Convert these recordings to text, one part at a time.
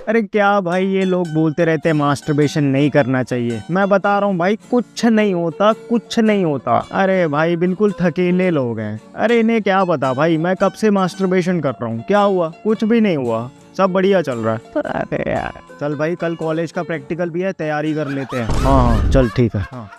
अरे क्या भाई, ये लोग बोलते रहते हैं मास्टरबेशन नहीं करना चाहिए। मैं बता रहा हूँ भाई, कुछ नहीं होता, कुछ नहीं होता। अरे भाई बिल्कुल थकेले लोग हैं। अरे इन्हें क्या पता भाई, मैं कब से मास्टरबेशन कर रहा हूँ, क्या हुआ? कुछ भी नहीं हुआ, सब बढ़िया चल रहा है। अरे यार चल भाई, कल कॉलेज का प्रैक्टिकल भी है, तैयारी कर लेते हैं। हाँ चल ठीक है। हाँ।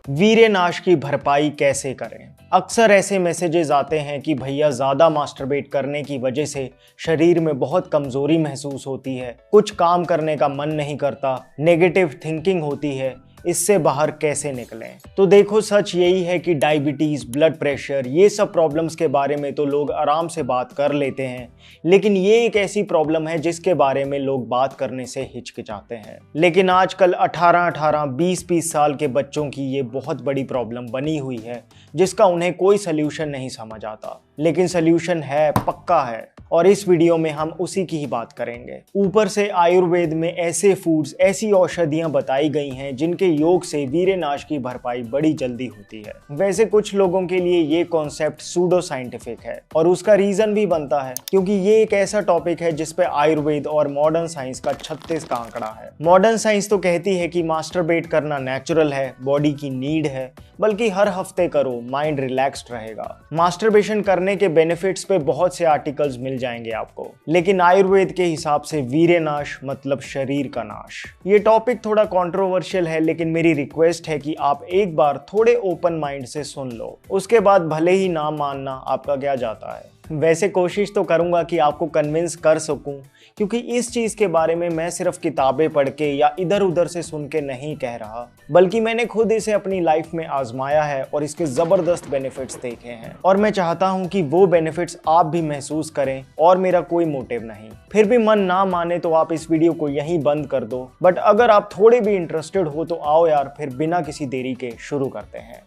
वीर्यनाश की भरपाई कैसे करें? अक्सर ऐसे मैसेजेस आते हैं कि भैया ज़्यादा मास्टरबेट करने की वजह से शरीर में बहुत कमज़ोरी महसूस होती है, कुछ काम करने का मन नहीं करता, नेगेटिव थिंकिंग होती है, इससे बाहर कैसे निकलें? तो देखो, सच यही है कि डायबिटीज़, ब्लड प्रेशर, ये सब प्रॉब्लम्स के बारे में तो लोग आराम से बात कर लेते हैं, लेकिन ये एक ऐसी प्रॉब्लम है जिसके बारे में लोग बात करने से हिचकिचाते हैं। लेकिन आजकल 18-18, 20-20 साल के बच्चों की ये बहुत बड़ी प्रॉब्लम बनी हुई है, जिसका उन्हें कोई सल्यूशन नहीं समझ आता। लेकिन सल्यूशन है, पक्का है, और इस वीडियो में हम उसी की ही बात करेंगे। ऊपर से आयुर्वेद में ऐसे फूड्स, ऐसी औषधियां बताई गई हैं जिनके योग से वीर्यनाश की भरपाई बड़ी जल्दी होती है। वैसे कुछ लोगों के लिए ये कॉन्सेप्ट सूडो साइंटिफिक है, और उसका रीजन भी बनता है, क्योंकि ये एक ऐसा टॉपिक है जिसपे आयुर्वेद और मॉडर्न साइंस का 36 का आंकड़ा है। मॉडर्न साइंस तो कहती है कि मास्टरबेट करना नेचुरल है, बॉडी की नीड है, बल्कि हर हफ्ते करो, माइंड रिलैक्स्ड रहेगा। मास्टरबेशन करने के बेनिफिट्स पे बहुत से आर्टिकल्स मिल जाएंगे आपको, लेकिन आयुर्वेद के हिसाब से वीर्यनाश मतलब शरीर का नाश। ये टॉपिक थोड़ा कंट्रोवर्शियल है, लेकिन मेरी रिक्वेस्ट है कि आप एक बार थोड़े ओपन माइंड से सुन लो, उसके बाद भले ही ना मानना, आपका क्या जाता है। वैसे कोशिश तो करूंगा कि आपको कन्विंस कर सकूं, क्योंकि इस चीज़ के बारे में मैं सिर्फ किताबें पढ़ के या इधर उधर से सुन के नहीं कह रहा, बल्कि मैंने खुद इसे अपनी लाइफ में आजमाया है और इसके ज़बरदस्त बेनिफिट्स देखे हैं, और मैं चाहता हूं कि वो बेनिफिट्स आप भी महसूस करें, और मेरा कोई मोटिव नहीं। फिर भी मन ना माने तो आप इस वीडियो को यहीं बंद कर दो, बट अगर आप थोड़े भी इंटरेस्टेड हो तो आओ यार, फिर बिना किसी देरी के शुरू करते हैं।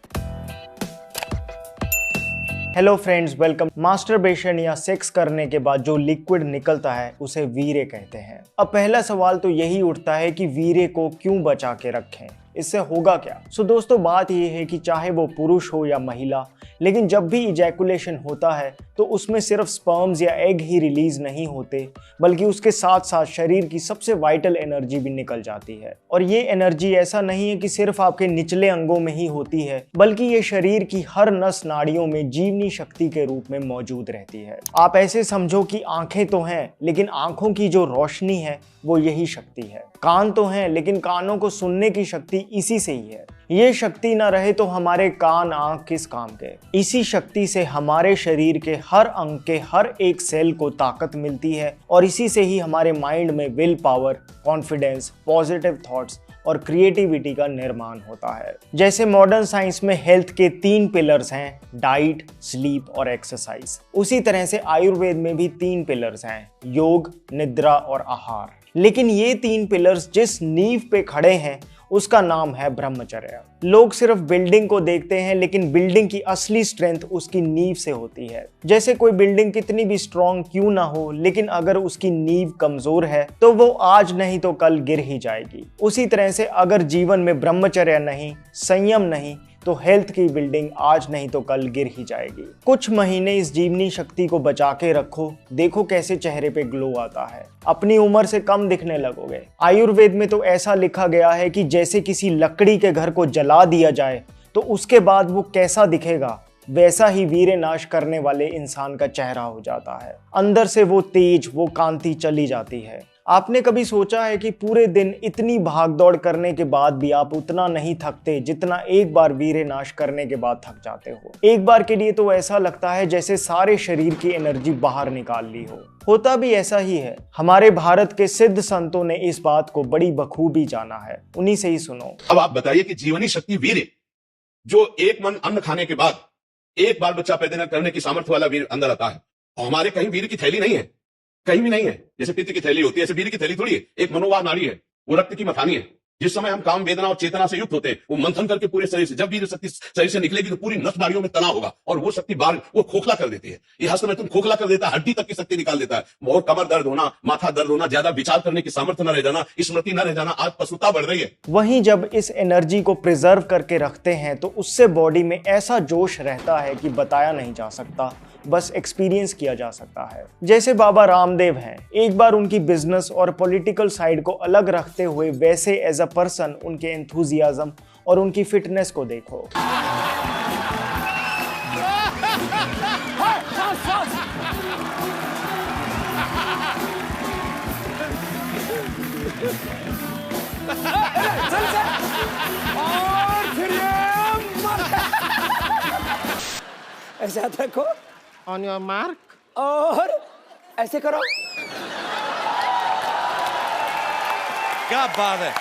Hello friends, welcome. मास्टरबेशन या सेक्स करने के बाद जो लिक्विड निकलता है उसे वीर्य कहते हैं। अब पहला सवाल तो यही उठता है कि वीर्य को क्यों बचा के रखें, इससे होगा क्या? दोस्तों, बात यह है कि चाहे वो पुरुष हो या महिला, लेकिन जब भी इजैकुलेशन होता है तो उसमें सिर्फ स्पर्म्स या एग ही रिलीज नहीं होते, बल्कि उसके साथ साथ शरीर की सबसे वाइटल एनर्जी भी निकल जाती है। और ये एनर्जी ऐसा नहीं है कि सिर्फ आपके निचले अंगों में ही होती है, बल्कि ये शरीर की हर नस नाड़ियों में जीवनी शक्ति के रूप में मौजूद रहती है। आप ऐसे समझो कि आंखें तो हैं, लेकिन आंखों की जो रोशनी है वो यही शक्ति है। कान तो हैं, लेकिन कानों को सुनने की शक्ति इसी से ही है। ये शक्ति ना रहे तो हमारे कान आंख किस काम के? इसी शक्ति से हमारे शरीर के हर अंग के हर एक सेल को ताकत मिलती है, और इसी से ही हमारे माइंड में will power, confidence, positive thoughts और क्रिएटिविटी का निर्माण होता है। जैसे मॉडर्न साइंस में हेल्थ के 3 पिलर्स हैं, डाइट, स्लीप और एक्सरसाइज, उसी तरह से आयुर्वेद में भी 3 पिलर्स हैं, योग, निद्रा और आहार। लेकिन ये 3 पिलर्स जिस नींव पे खड़े हैं उसका नाम है ब्रह्मचर्य। लोग सिर्फ बिल्डिंग को देखते हैं, लेकिन बिल्डिंग की असली स्ट्रेंथ उसकी नींव से होती है। जैसे कोई बिल्डिंग कितनी भी स्ट्रॉन्ग क्यों ना हो, लेकिन अगर उसकी नींव कमजोर है तो वो आज नहीं तो कल गिर ही जाएगी। उसी तरह से अगर जीवन में ब्रह्मचर्य नहीं, संयम नहीं, तो हेल्थ की बिल्डिंग आज नहीं तो कल गिर ही जाएगी। कुछ महीने इस जीवनी शक्ति को बचा के रखो, देखो कैसे चेहरे पे ग्लो आता है, अपनी उम्र से कम दिखने लगोगे। आयुर्वेद में तो ऐसा लिखा गया है कि जैसे किसी लकड़ी के घर को जला दिया जाए तो उसके बाद वो कैसा दिखेगा, वैसा ही वीर्यनाश करने वाले इंसान का चेहरा हो जाता है। अंदर से वो तेज, वो कांति चली जाती है। आपने कभी सोचा है कि पूरे दिन इतनी भागदौड़ करने के बाद भी आप उतना नहीं थकते जितना एक बार वीर्यनाश करने के बाद थक जाते हो? एक बार के लिए तो ऐसा लगता है जैसे सारे शरीर की एनर्जी बाहर निकाल ली हो। होता भी ऐसा ही है। हमारे भारत के सिद्ध संतों ने इस बात को बड़ी बखूबी जाना है, उन्हीं से ही सुनो। अब आप बताइए कि जीवनी शक्ति वीर्य, जो एक मन अन्न खाने के बाद एक बार बच्चा पैदा करने की सामर्थ्य वाला वीर अंदर आता है, और हमारे कहीं वीर की थैली नहीं है, कहीं भी नहीं है। जैसे पित्त की थैली होती है, ऐसे वीर की थैली थोड़ी है। एक मनोवाह नाड़ी है, वो रक्त की मथानी है। जिस समय हम काम, वेदना और चेतना से युक्त होते हैं, वो मंथन करके पूरे शरीर से, जब वीर शक्ति शरीर से निकलेगी तो पूरी नस नाड़ियों में तनाव होगा, और वो शक्ति बाहर वो खोखला कर देती है। ये हस्त में तुम खोखला कर देता है, हड्डी तक की शक्ति निकाल देता है। और कमर दर्द होना, माथा दर्द होना, ज्यादा विचार करने की सामर्थ्य न रह जाना, स्मृति न रह जाना, आज पशुता बढ़ रही है। वहीं जब इस एनर्जी को प्रिजर्व करके रखते हैं तो उससे बॉडी में ऐसा जोश रहता है कि बताया नहीं जा सकता। बस एक्सपीरियंस किया जा सकता है। जैसे बाबा रामदेव हैं, एक बार उनकी बिजनेस और पॉलिटिकल साइड को अलग रखते हुए वैसे एज अ पर्सन उनके एंथुजियाज्म और उनकी फिटनेस को देखो। ऐसा देखो, ऑन योर मार्क, और ऐसे करो। क्या बात है।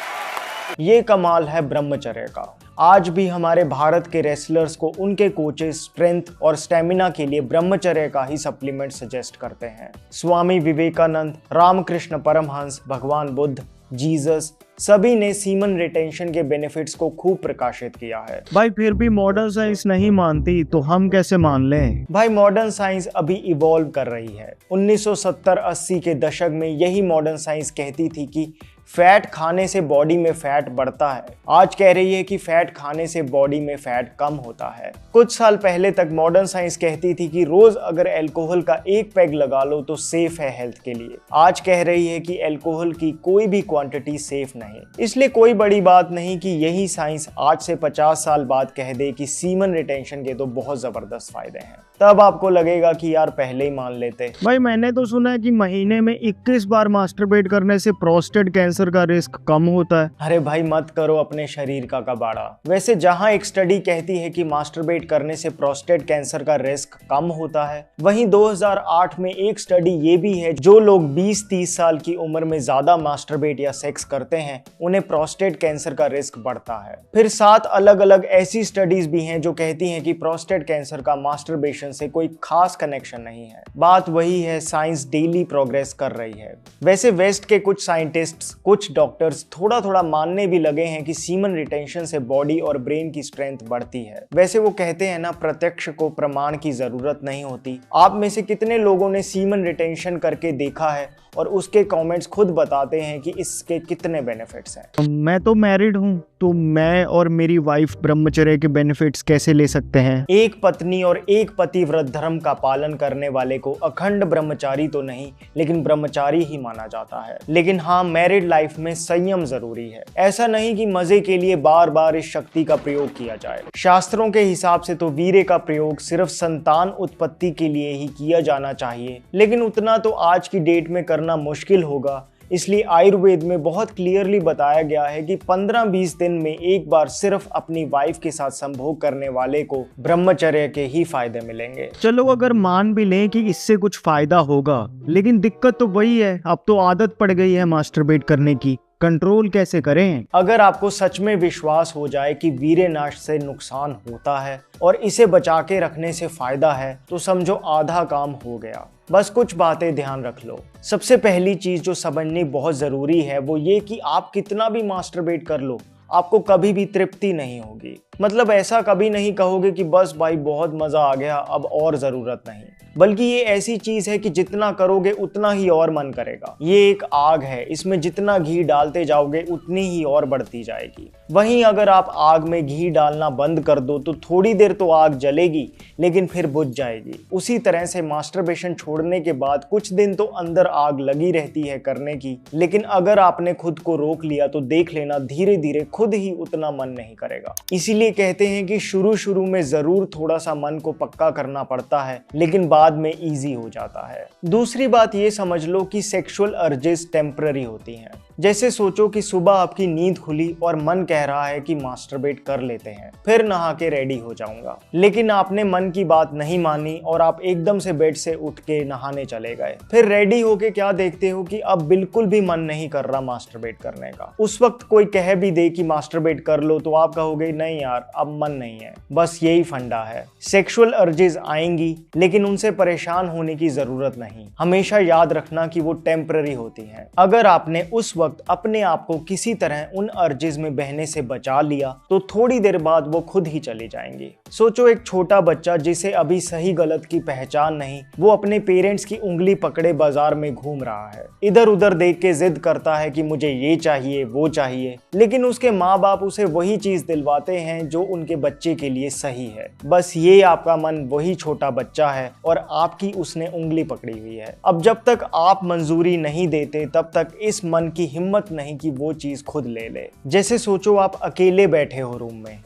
ये कमाल है ब्रह्मचर्य का। आज भी हमारे भारत के रेसलर्स को उनके कोचेस स्ट्रेंथ और स्टेमिना के लिए ब्रह्मचर्य का ही सप्लीमेंट सजेस्ट करते हैं। स्वामी विवेकानंद, रामकृष्ण परमहंस, भगवान बुद्ध, जीसस सभी ने सीमन रिटेंशन के बेनिफिट्स को खूब प्रकाशित किया है। भाई फिर भी मॉडर्न साइंस नहीं मानती तो हम कैसे मान लें? भाई मॉडर्न साइंस अभी इवॉल्व कर रही है। 1970-80 के दशक में यही मॉडर्न साइंस कहती थी कि फैट खाने से बॉडी में फैट बढ़ता है। आज कह रही है कि फैट खाने से बॉडी में फैट कम होता है। कुछ साल पहले तक मॉडर्न साइंस कहती थी कि रोज अगर अल्कोहल का एक पैग लगा लो तो सेफ है हेल्थ के लिए। आज कह रही है कि अल्कोहल की कोई भी क्वांटिटी सेफ नहीं। इसलिए कोई बड़ी बात नहीं कि यही साइंस आज से 50 साल बाद कह दे कि सीमन रिटेंशन के तो बहुत जबरदस्त फायदे हैं। तब आपको लगेगा कि यार पहले ही मान लेते। भाई मैंने तो सुना है कि महीने में 21 बार मास्टरबेट करने से प्रोस्टेट कैंसर का रिस्क कम होता है। अरे भाई मत करो अपने शरीर का कबाड़ा। वैसे जहां एक स्टडी कहती है कि मास्टरबेट करने से प्रोस्टेट कैंसर का रिस्क कम होता है, वहीं 2008 में एक स्टडी ये भी है जो लोग 20-30 साल की उम्र में ज्यादा मास्टरबेट या सेक्स करते हैं उन्हें प्रोस्टेट कैंसर का रिस्क बढ़ता है। फिर 7 अलग अलग ऐसी स्टडीज भी हैं जो कहती हैं कि प्रोस्टेट कैंसर का मास्टरबेशन से कोई खास कनेक्शन नहीं है। बात वही है, साइंस डेली प्रोग्रेस कर रही है। वैसे वेस्ट के कुछ साइंटिस्ट्स, कुछ डॉक्टर्स थोड़ा थोड़ा मानने भी लगे हैं कि सीमन रिटेंशन से बॉडी और ब्रेन की स्ट्रेंथ बढ़ती है। वैसे वो कहते हैं ना, प्रत्यक्ष को प्रमाण की जरूरत नहीं होती। आप में से कितने लोगों ने सीमन रिटेंशन करके देखा है और उसके कमेंट्स खुद बताते हैं कि इसके कितने बेनिफिट्स हैं। मैं तो मैरिड हूँ, तो मैं और मेरी वाइफ ब्रह्मचर्य के बेनिफिट्स कैसे ले सकते हैं? एक पत्नी और एक पतिव्रत धर्म का पालन करने वाले को अखंड ब्रह्मचारी तो नहीं लेकिन ब्रह्मचारी ही माना जाता है। लेकिन हाँ, मैरिड लाइफ में संयम जरूरी है। ऐसा नहीं कि मजे के लिए बार बार इस शक्ति का प्रयोग किया जाए। शास्त्रों के हिसाब से तो वीर्य का प्रयोग सिर्फ संतान उत्पत्ति के लिए ही किया जाना चाहिए, लेकिन उतना तो आज की डेट में करना मुश्किल होगा। इसलिए आयुर्वेद में बहुत क्लियरली बताया गया है कि 15-20 दिन में एक बार सिर्फ अपनी वाइफ के साथ संभोग करने वाले को ब्रह्मचर्य के ही फायदे मिलेंगे। चलो अगर मान भी लें कि इससे कुछ फायदा होगा, लेकिन दिक्कत तो वही है, अब तो आदत पड़ गई है मास्टरबेट करने की। कंट्रोल कैसे करें? अगर आपको सच में विश्वास हो जाए कि वीर्यनाश से नुकसान होता है और इसे बचा के रखने से फायदा है, तो समझो आधा काम हो गया। बस कुछ बातें ध्यान रख लो। सबसे पहली चीज जो समझनी बहुत जरूरी है वो ये कि आप कितना भी मास्टरबेट कर लो, आपको कभी भी तृप्ति नहीं होगी। मतलब ऐसा कभी नहीं कहोगे कि बस भाई बहुत मजा आ गया, अब और जरूरत नहीं। बल्कि ये ऐसी चीज है कि जितना करोगे उतना ही और मन करेगा। ये एक आग है, इसमें जितना घी डालते जाओगे उतनी ही और बढ़ती जाएगी। वहीं अगर आप आग में घी डालना बंद कर दो तो थोड़ी देर तो आग जलेगी लेकिन फिर बुझ जाएगी। उसी तरह से मास्टरबेशन छोड़ने के बाद कुछ दिन तो अंदर आग लगी रहती है करने की, लेकिन अगर आपने खुद को रोक लिया तो देख लेना धीरे धीरे खुद ही उतना मन नहीं करेगा। इसीलिए कहते हैं कि शुरू में जरूर थोड़ा सा मन को पक्का करना पड़ता है, लेकिन बाद में इजी हो जाता है। दूसरी बात ये समझ लो कि सेक्सुअल अर्जेस टेम्पररी होती हैं। जैसे सोचो कि सुबह आपकी नींद खुली और मन कह रहा है कि मास्टरबेट कर लेते हैं, फिर नहा के रेडी हो जाऊंगा, लेकिन आपने मन की बात नहीं मानी और आप एकदम से बेड से उठ के नहाने चले गए। फिर रेडी होके क्या देखते हो कि अब बिल्कुल भी मन नहीं कर रहा मास्टरबेट करने का। उस वक्त कोई कह भी दे कि मास्टरबेट कर लो तो आप कहोगे नहीं यार अब मन नहीं है। बस यही फंडा है। सेक्सुअल अर्जेस आएंगी लेकिन उनसे परेशान होने की जरूरत नहीं। हमेशा याद रखना कि वो टेम्पररी होती हैं। अगर आपने उस वक्त अपने आप को किसी तरह उन अर्जेस में बहने से बचा लिया तो थोड़ी देर बाद वो खुद ही चली जाएंगी। सोचो एक छोटा बच्चा जिसे अभी सही गलत की पहचान नहीं, वो अपने पेरेंट्स की उंगली पकड़े बाजार में घूम रहा है, इधर उधर देख के जिद करता है कि मुझे ये चाहिए वो चाहिए, लेकिन उसके माँ बाप उसे वही चीज दिलवाते हैं हैं जो उनके बच्चे के लिए सही है। बस ये आपका मन वही छोटा बच्चा है और आपकी उसने उंगली पकड़ी हुई है। अब जब तक आप मंजूरी नहीं देते तब तक इस मन की हिम्मत नहीं कि वो चीज खुद ले ले। जैसे सोचो आप अकेले बैठे हो रूम में।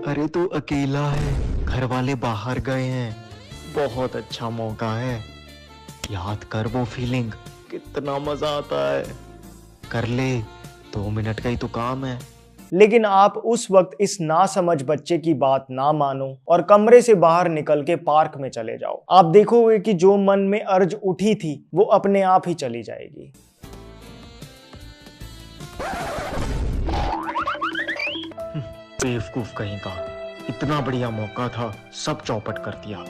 अरे तू अकेला है, घर वाले बाहर गए हैं, बहुत अच्छा मौका है। याद कर वो फीलिंग, कितना मजा आता है। कर ले, 2 मिनट का ही तो काम है। लेकिन आप उस वक्त इस नासमझ बच्चे की बात ना मानो और कमरे से बाहर निकल के पार्क में चले जाओ। आप देखोगे कि जो मन में अर्ज उठी थी वो अपने आप ही चली जाएगी। बेवकूफ कहीं का, इतना बढ़िया मौका था, सब चौपट कर दिया।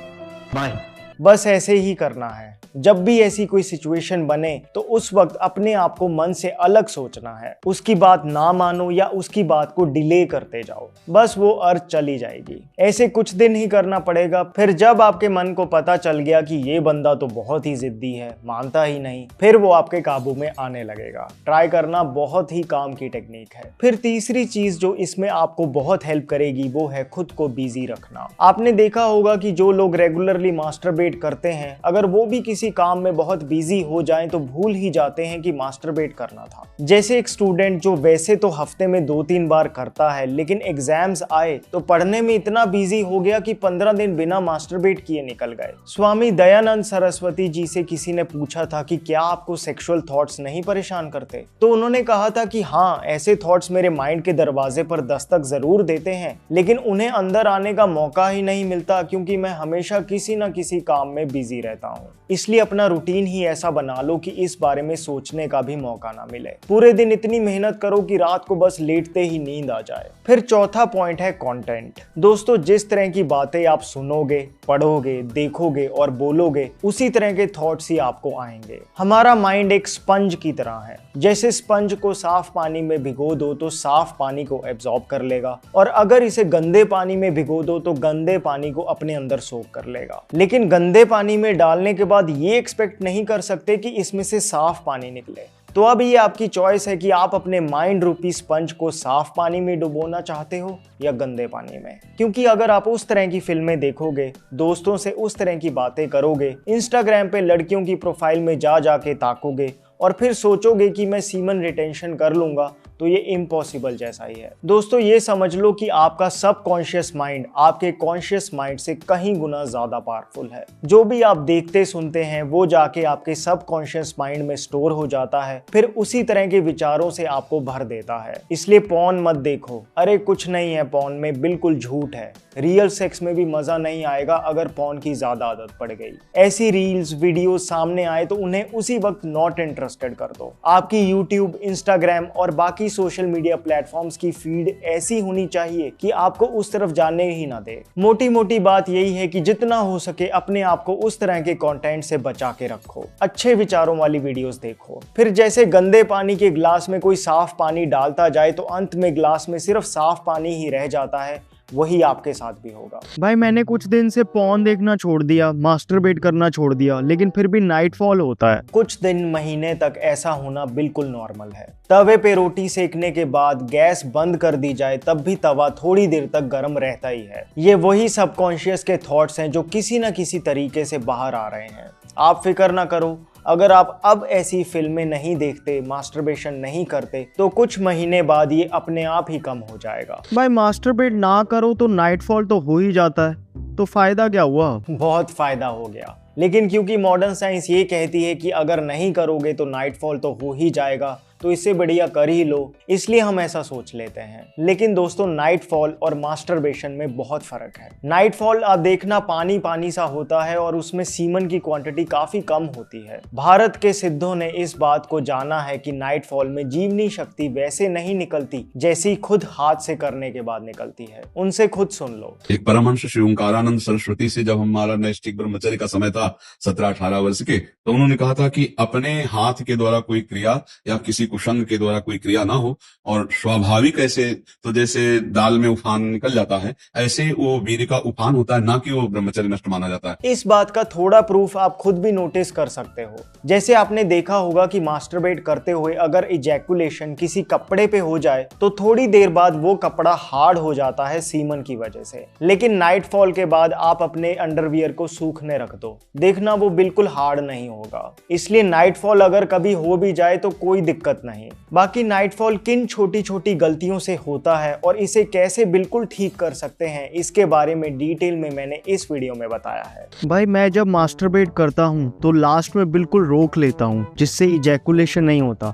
बाय। बस ऐसे ही करना है। जब भी ऐसी कोई सिचुएशन बने तो उस वक्त अपने आप को मन से अलग सोचना है। उसकी बात ना मानो या उसकी बात को डिले करते जाओ, बस वो अर्ज चली जाएगी। ऐसे कुछ दिन ही करना पड़ेगा। फिर जब आपके मन को पता चल गया कि ये बंदा तो बहुत ही जिद्दी है, मानता ही नहीं, फिर वो आपके काबू में आने लगेगा। ट्राई करना बहुत ही काम की टेक्निक है। फिर तीसरी चीज जो इसमें आपको बहुत हेल्प करेगी वो है खुद को बिजी रखना। आपने देखा होगा कि जो लोग रेगुलरली मास्टरबेट करते हैं, अगर वो भी किसी काम में बहुत बिजी हो जाएं तो भूल ही जाते हैं कि मास्टरबेट करना था। जैसे एक स्टूडेंट जो वैसे तो हफ्ते में 2-3 बार करता है, लेकिन एग्जाम्स आए तो पढ़ने में इतना बिजी हो गया कि 15 दिन बिना मास्टरबेट किए निकल गए। स्वामी दयानंद सरस्वती जी से किसी ने पूछा था कि क्या आपको सेक्सुअल थॉट्स नहीं परेशान करते, तो उन्होंने कहा था कि हाँ, ऐसे थॉट्स मेरे माइंड के दरवाजे पर दस्तक जरूर देते हैं, लेकिन उन्हें अंदर आने का मौका ही नहीं मिलता क्योंकि मैं हमेशा किसी न किसी काम में बिजी रहता हूँ। इसलिए अपना रूटीन ही ऐसा बना लो कि इस बारे में सोचने का भी मौका ना मिले। पूरे दिन इतनी मेहनत करो कि रात को बस लेटते ही नींद आ जाए। फिर चौथा पॉइंट है कंटेंट। दोस्तों, जिस तरह की बातें आप सुनोगे, पढ़ोगे, देखोगे और बोलोगे, उसी तरह के थॉट्स ही आपको आएंगे। हमारा माइंड एक स्पंज की तरह है। जैसे स्पंज को साफ पानी में भिगो दो तो साफ पानी को एब्जॉर्ब कर लेगा, और अगर इसे गंदे पानी में भिगो दो तो गंदे पानी को अपने अंदर सोख कर लेगा। लेकिन गंदे पानी में डालने के बाद ये एक्सपेक्ट नहीं कर सकते कि इसमें से साफ पानी निकले। तो अब ये आपकी चॉइस है कि आप अपने माइंड रूपी स्पंज को साफ पानी में डुबोना चाहते हो या गंदे पानी में। क्योंकि अगर आप उस तरह की फिल्में देखोगे, दोस्तों से उस तरह की बातें करोगे, इंस्टाग्राम पे लड़कियों की प्रोफाइल में जा जाके ताकोगे और फिर सोचोगे कि मैं सीमन रिटेंशन कर लूंगा, तो ये इम्पॉसिबल जैसा ही है। दोस्तों, ये समझ लो कि आपका सबकॉन्शियस माइंड आपके कॉन्शियस माइंड से कहीं गुना ज्यादा पावरफुल है। जो भी आप देखते सुनते हैं वो जाके आपके सबकॉन्शियस माइंड में स्टोर हो जाता है, फिर उसी तरह के विचारों से आपको भर देता है। इसलिए पॉर्न मत देखो। अरे कुछ नहीं है पॉर्न में, बिल्कुल झूठ है। रियल सेक्स में भी मजा नहीं आएगा अगर पॉर्न की ज्यादा आदत पड़ गई। ऐसी रील्स वीडियो सामने आए तो उन्हें उसी वक्त नॉट इंटरेस्टेड कर दो। आपकी यूट्यूब, इंस्टाग्राम और बाकी सोशल मीडिया प्लेटफॉर्म्स की फीड ऐसी होनी चाहिए कि आपको उस तरफ जाने ही ना दे। मोटी मोटी बात यही है कि जितना हो सके अपने आप को उस तरह के कंटेंट से बचा के रखो। अच्छे विचारों वाली वीडियोस देखो। फिर जैसे गंदे पानी के गिलास में कोई साफ पानी डालता जाए तो अंत में गिलास में सिर्फ साफ पानी ही रह जाता है, वही आपके साथ भी होगा। भाई मैंने कुछ दिन से पॉर्न देखना छोड़ दिया, मास्टरबेट करना छोड़ दिया, लेकिन फिर भी नाइटफॉल होता है। कुछ दिन, महीने तक ऐसा होना बिल्कुल नॉर्मल है। तवे पे रोटी सेकने के बाद गैस बंद कर दी जाए तब भी तवा थोड़ी देर तक गर्म रहता ही है। ये वही सबकॉन्शियस के थॉट्स हैं जो किसी न किसी तरीके से बाहर आ रहे हैं। आप फिक्र ना करो, अगर आप अब ऐसी फिल्में नहीं देखते, मास्टरबेशन नहीं करते, तो कुछ महीने बाद ये अपने आप ही कम हो जाएगा। भाई मास्टरबेट ना करो तो नाइटफॉल तो हो ही जाता है, तो फायदा क्या हुआ? बहुत फायदा हो गया, लेकिन क्योंकि मॉडर्न साइंस ये कहती है कि अगर नहीं करोगे तो नाइटफॉल तो हो ही जाएगा, तो इससे बढ़िया कर ही लो, इसलिए हम ऐसा सोच लेते हैं। लेकिन दोस्तों, नाइटफॉल और मास्टरबेशन में बहुत फर्क है। नाइटफॉल आप देखना पानी पानी सा होता है और उसमें सीमन की क्वांटिटी काफी कम होती है। भारत के सिद्धों ने इस बात को जाना है कि नाइटफॉल में जीवनी शक्ति वैसे नहीं निकलती जैसी खुद हाथ से करने के बाद निकलती है। उनसे खुद सुन लो। एक परमहंस श्री ओंकारानंद सरस्वती से जब हमारा नैष्ठिक ब्रह्मचर्य का समय था 17-18 वर्ष के, तो उन्होंने कहा था कि अपने हाथ के द्वारा कोई क्रिया या किसी कुशंग के द्वारा कोई क्रिया ना हो और स्वाभाविक ऐसे, तो जैसे दाल में उफान निकल जाता है, ऐसे वो वीर्य का उफान होता है, ना कि वो ब्रह्मचर्य नष्ट माना जाता है। इस बात का थोड़ा प्रूफ आप खुद भी नोटिस कर सकते हो। जैसे आपने देखा होगा कि मास्टरबेट करते हुए अगर इजैकुलेशन किसी कपड़े पे हो जाए तो थोड़ी देर बाद वो कपड़ा हार्ड हो जाता है सीमन की वजह से, लेकिन नाइटफॉल के बाद आप अपने अंडरवियर को सूखने रख दो, देखना वो बिल्कुल हार्ड नहीं होगा। इसलिए नाइटफॉल अगर कभी हो भी जाए तो कोई दिक्कत नहीं। बाकी नाइटफॉल किन छोटी छोटी गलतियों से होता है और इसे कैसे बिल्कुल ठीक कर सकते हैं, इसके बारे में डिटेल में मैंने इस वीडियो में बताया है। भाई मैं जब मास्टरबेट करता हूँ तो लास्ट में बिल्कुल रोक लेता हूँ जिससे इजैकुलेशन नहीं होता,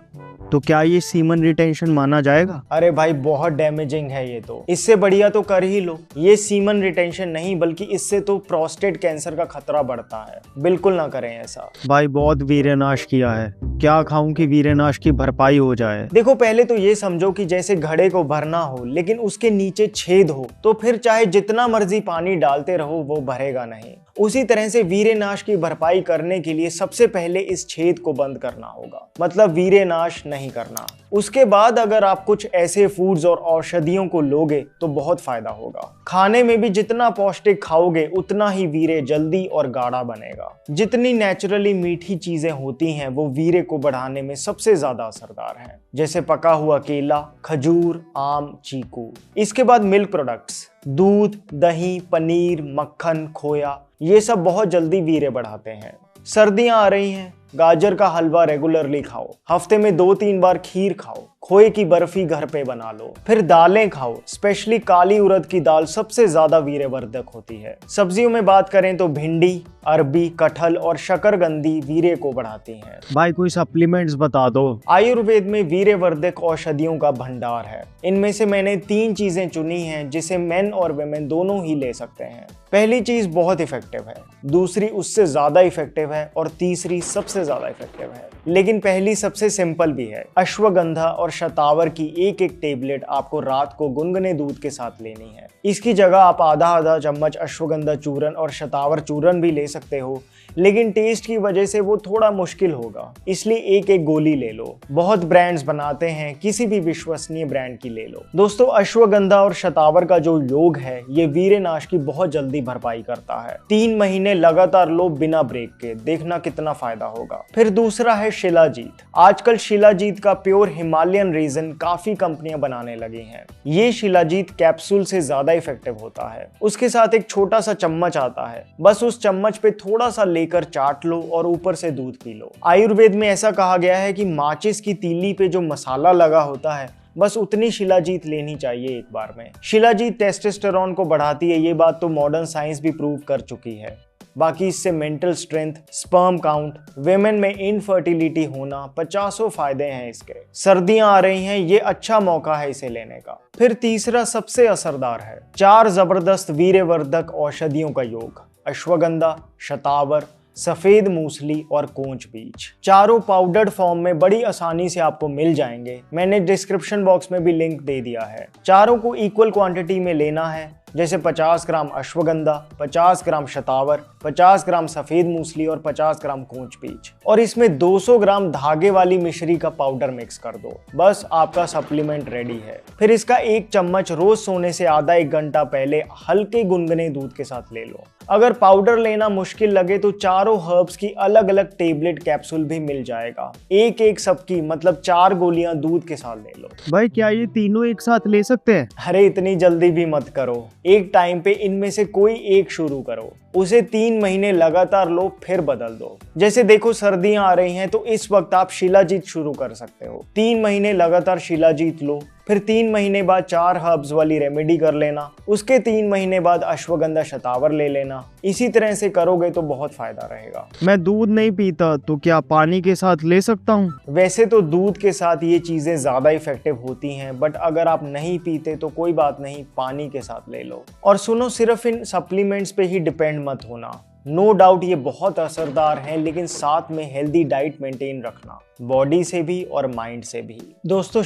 तो क्या ये सीमन रिटेंशन माना जाएगा? अरे भाई बहुत डैमेजिंग है ये तो, इससे बढ़िया तो कर ही लो। ये सीमन रिटेंशन नहीं बल्कि इससे तो प्रोस्टेट कैंसर का खतरा बढ़ता है, बिल्कुल ना करें ऐसा। भाई बहुत वीर्यनाश किया है, क्या खाऊं कि वीर्यनाश की भरपाई हो जाए? देखो पहले तो ये समझो कि जैसे घड़े को भरना हो लेकिन उसके नीचे छेद हो तो फिर चाहे जितना मर्जी पानी डालते रहो वो भरेगा नहीं। उसी तरह से वीर्यनाश की भरपाई करने के लिए सबसे पहले इस छेद को बंद करना होगा, मतलब वीर्यनाश नहीं करना। उसके बाद अगर आप कुछ ऐसे फूड्स और औषधियों को लोगे तो बहुत फायदा होगा। खाने में भी जितना पौष्टिक खाओगे उतना ही वीर्य जल्दी और गाढ़ा बनेगा। जितनी नेचुरली मीठी चीजें होती हैं वो वीर्य को बढ़ाने में सबसे ज्यादा असरदार हैं, जैसे पका हुआ केला, खजूर, आम, चीकू। इसके बाद मिल्क प्रोडक्ट्स, दूध, दही, पनीर, मक्खन, खोया, ये सब बहुत जल्दी वीर्य बढ़ाते हैं। सर्दियां आ रही हैं, गाजर का हलवा रेगुलरली खाओ, हफ्ते में 2-3 बार खीर खाओ, खोए की बर्फी घर पे बना लो, फिर दालें खाओ, स्पेशली काली उड़द की दाल सबसे ज्यादा वीर्यवर्धक होती है। सब्जियों में बात करें तो भिंडी, अरबी, कटहल और शकरकंदी वीर्य को बढ़ाती हैं। भाई कोई सप्लीमेंट्स बता दो। आयुर्वेद में वीर्यवर्धक औषधियों का भंडार है। इनमें से मैंने 3 चीजें चुनी हैं जिसे मेन और वेमेन दोनों ही ले सकते हैं। पहली चीज बहुत इफेक्टिव है, दूसरी उससे ज्यादा इफेक्टिव है और तीसरी सबसे ज्यादा इफेक्टिव है, लेकिन पहली सबसे सिंपल भी है। अश्वगंधा और शतावर की एक टेबलेट आपको रात को गुनगुने दूध के साथ लेनी है। इसकी जगह आप आधा चम्मच अश्वगंधा चूरन और शतावर चूरन भी ले सकते हो, लेकिन टेस्ट की वजह से वो थोड़ा मुश्किल होगा, इसलिए एक गोली ले लो। बहुत ब्रांड्स बनाते हैं, किसी भी विश्वसनीय ब्रांड की ले लो। दोस्तों अश्वगंधा और शतावर का जो योग है ये वीर्यनाश की बहुत जल्दी भरपाई करता है। 3 महीने लगातार लो बिना ब्रेक के, देखना कितना फायदा होगा। फिर दूसरा है शिलाजीत। आजकल शिलाजीत का प्योर हिमालयन रीजन काफी कंपनियां बनाने लगी हैं। ये शिलाजीत कैप्सूल से ज्यादा इफेक्टिव होता है। उसके साथ एक छोटा सा चम्मच आता है, बस उस चम्मच पे थोड़ा सा लेकर चाट लो और ऊपर से दूध पी लो। आयुर्वेद में ऐसा कहा गया है कि माचिस की तीली पे जो मसाला लगा होता है बस उतनी शिलाजीत लेनी चाहिए एक बार में। शिलाजीत टेस्टोस्टेरोन को बढ़ाती है, ये बात तो मॉडर्न साइंस भी प्रूव कर चुकी है। बाकी इससे mental strength, sperm count, women में इनफर्टिलिटी होना, 50 फायदे हैं इसके। सर्दियां आ रही हैं, ये अच्छा मौका है इसे लेने का। फिर तीसरा सबसे असरदार है 4 जबरदस्त वीर्यवर्धक औषधियों का योग, अश्वगंधा, शतावर, सफेद मूसली और कोंच बीज। चारों पाउडर्ड फॉर्म में बड़ी आसानी से आपको मिल जाएंगे, मैंने डिस्क्रिप्शन बॉक्स में भी लिंक दे दिया है। चारों को इक्वल क्वांटिटी में लेना है, जैसे 50 ग्राम अश्वगंधा, 50 ग्राम शतावर, 50 ग्राम सफेद मूसली और 50 ग्राम कोंच बीज, और इसमें 200 ग्राम धागे वाली मिश्री का पाउडर मिक्स कर दो। बस आपका सप्लीमेंट रेडी है। फिर इसका 1 चम्मच रोज सोने से आधा 1 घंटा पहले हल्के गुनगुने दूध के साथ ले लो। अगर पाउडर लेना मुश्किल लगे तो चारों हर्ब्स की अलग अलग टेबलेट कैप्सूल भी मिल जाएगा, एक सबकी, मतलब 4 गोलियां दूध के साथ ले लो। भाई क्या ये तीनों एक साथ ले सकते हैं? अरे इतनी जल्दी भी मत करो, एक टाइम पे इनमें से कोई एक शुरू करो, उसे 3 महीने लगातार लो फिर बदल दो। जैसे देखो सर्दियां आ रही हैं तो इस वक्त आप शिलाजीत शुरू कर सकते हो। 3 महीने लगातार शिलाजीत लो, फिर 3 महीने बाद 4 हर्ब्स वाली रेमेडी कर लेना, उसके 3 महीने बाद अश्वगंधा शतावर ले लेना। इसी तरह से करोगे तो बहुत फायदा रहेगा। मैं दूध नहीं पीता तो क्या पानी के साथ ले सकता हूँ? वैसे तो दूध के साथ ये चीजें ज्यादा इफेक्टिव होती हैं, बट अगर आप नहीं पीते तो कोई बात नहीं, पानी के साथ ले लो। और सुनो, सिर्फ इन सप्लीमेंट्स पे ही डिपेंड मत होना। नो डाउट ये बहुत असरदार हैं, लेकिन साथ में हेल्दी डाइट मेंटेन रखना, बॉडी से भी और माइंड से भी। दोस्तों